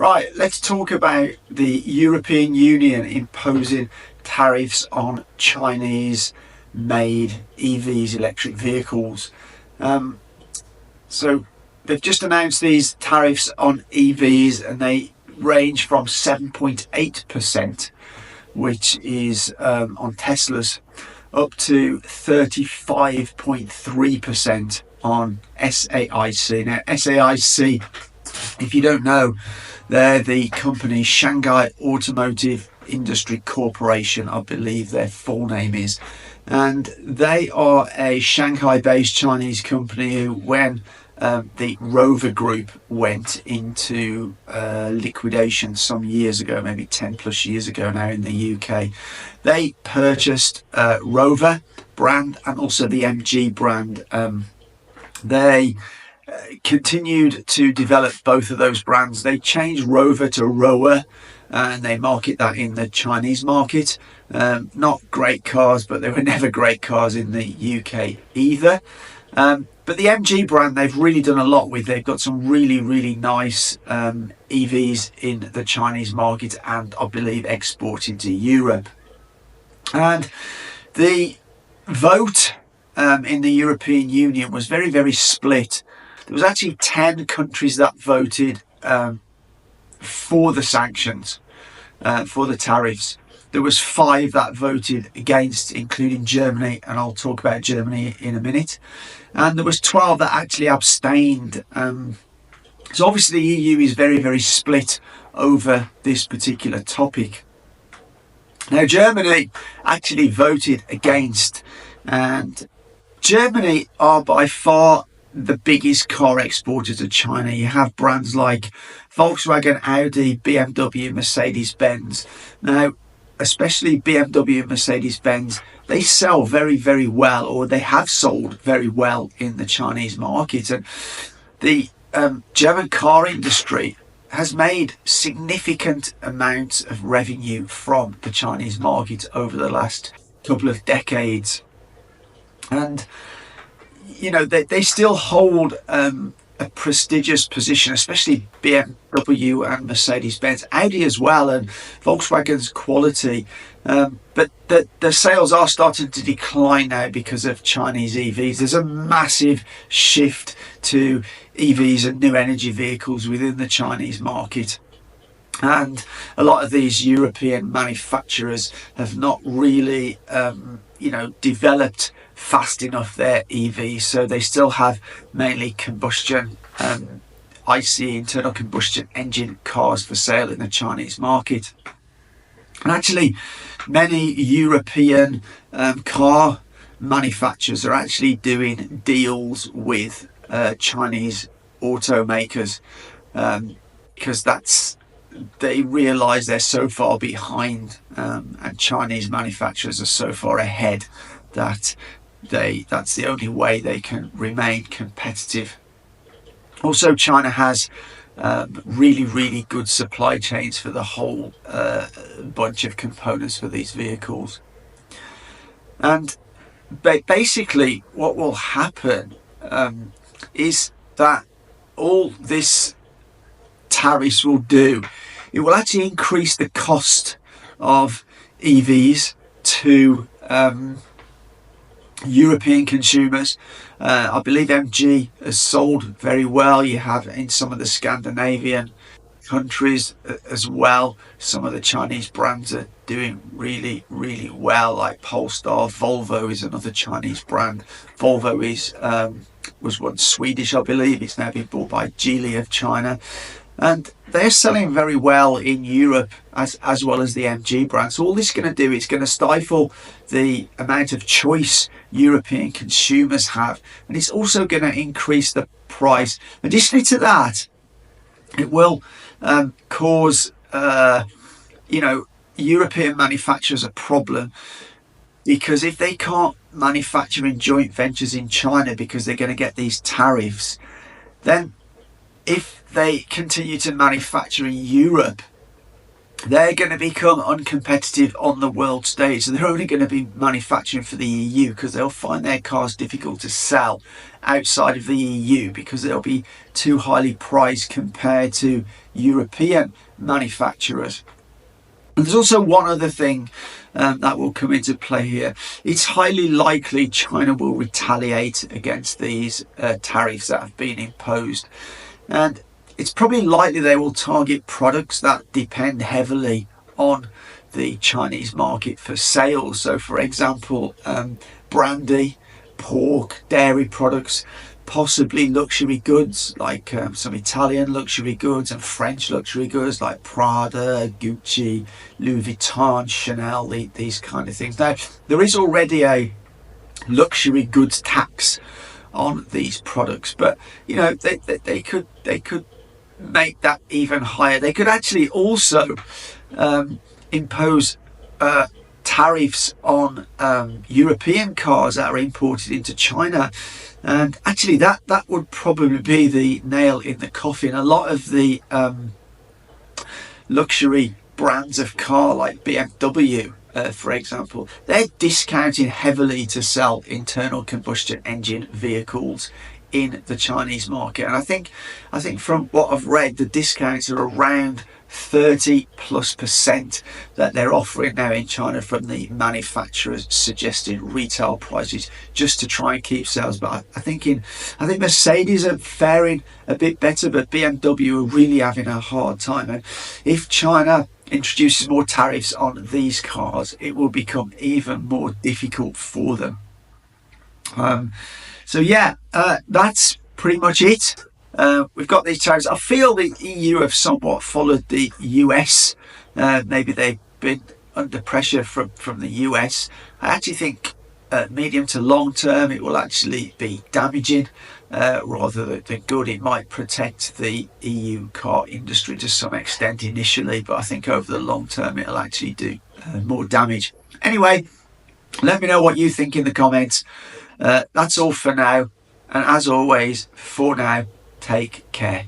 Right, let's talk about the European Union imposing tariffs on Chinese made EVs, electric vehicles. So they've just announced these tariffs on EVs, and they range from 7.8%, which is on Teslas, up to 35.3% on SAIC. Now, SAIC, if you don't know, they're the company Shanghai Automotive Industry Corporation, I believe their full name is. And they are a Shanghai-based Chinese company who, when the Rover Group went into liquidation some years ago, maybe 10 plus years ago now in the UK, they purchased Rover brand and also the MG brand. They continued to develop both of those brands. They changed Rover to Rower, and they market that in the Chinese market. Not great cars, but they were never great cars in the UK either. But the MG brand, they've really done a lot with. They've got some really nice EVs in the Chinese market, and I believe exporting to Europe. And the vote in the European Union was very split. There was actually 10 countries that voted for the sanctions, for the tariffs. There was 5 that voted against, including Germany, and I'll talk about Germany in a minute. And there was 12 that actually abstained. So obviously the EU is very split over this particular topic. Now, Germany actually voted against, and Germany are by far the biggest car exporter to China. You have brands like Volkswagen, Audi, BMW, Mercedes-Benz. Now, especially BMW and Mercedes-Benz, they sell very well, or they have sold very well in the Chinese market. And the German car industry has made significant amounts of revenue from the Chinese market over the last couple of decades. And you know, they still hold a prestigious position, especially BMW and Mercedes-Benz, Audi as well, and Volkswagen's quality. But the sales are starting to decline now because of Chinese EVs. There's a massive shift to EVs and new energy vehicles within the Chinese market. And a lot of these European manufacturers have not really, developed fast enough their EVs, so they still have mainly combustion, IC, internal combustion engine cars for sale in the Chinese market. And actually, many European car manufacturers are actually doing deals with Chinese automakers because they realise they're so far behind, and Chinese manufacturers are so far ahead that that's the only way they can remain competitive. Also, China has really good supply chains for the whole bunch of components for these vehicles. And basically what will happen is that all this tariffs will do, it will actually increase the cost of EVs to European consumers. I believe MG has sold very well. You have in some of the Scandinavian countries as well. Some of the Chinese brands are doing really well, like Polestar. Volvo is another Chinese brand. Volvo was once Swedish, I believe. It's now been bought by Geely of China. And they're selling very well in Europe as well as the MG brand. So all this is going to do, it's going to stifle the amount of choice European consumers have. And it's also going to increase the price. Additionally to that, it will cause, European manufacturers a problem. Because if they can't manufacture in joint ventures in China because they're going to get these tariffs, then if they continue to manufacture in Europe, they're going to become uncompetitive on the world stage. So they're only going to be manufacturing for the EU because they'll find their cars difficult to sell outside of the EU because they'll be too highly priced compared to European manufacturers. And there's also one other thing that will come into play here. It's highly likely China will retaliate against these tariffs that have been imposed. And it's probably likely they will target products that depend heavily on the Chinese market for sales. So, for example, brandy, pork, dairy products, possibly luxury goods like some Italian luxury goods and French luxury goods like Prada, Gucci, Louis Vuitton, Chanel, these kind of things. Now, there is already a luxury goods tax on these products, but you know they could make that even higher. They could actually also impose tariffs on European cars that are imported into China, and actually that would probably be the nail in the coffin. A lot of the luxury brands of car like BMW, for example, they're discounting heavily to sell internal combustion engine vehicles in the Chinese market. And I think from what I've read, the discounts are around 30+% that they're offering now in China from the manufacturers, suggesting retail prices just to try and keep sales. But I think Mercedes are faring a bit better, but BMW are really having a hard time. And if China introduces more tariffs on these cars, it will become even more difficult for them. So yeah, that's pretty much it. We've got these tariffs. I feel the EU have somewhat followed the US. Maybe they've been under pressure from the US. I actually think medium to long term it will actually be damaging rather than good. It might protect the EU car industry to some extent initially, but I think over the long term it'll actually do more damage. Anyway, let me know what you think in the comments. That's all for now, and as always, for now, take care.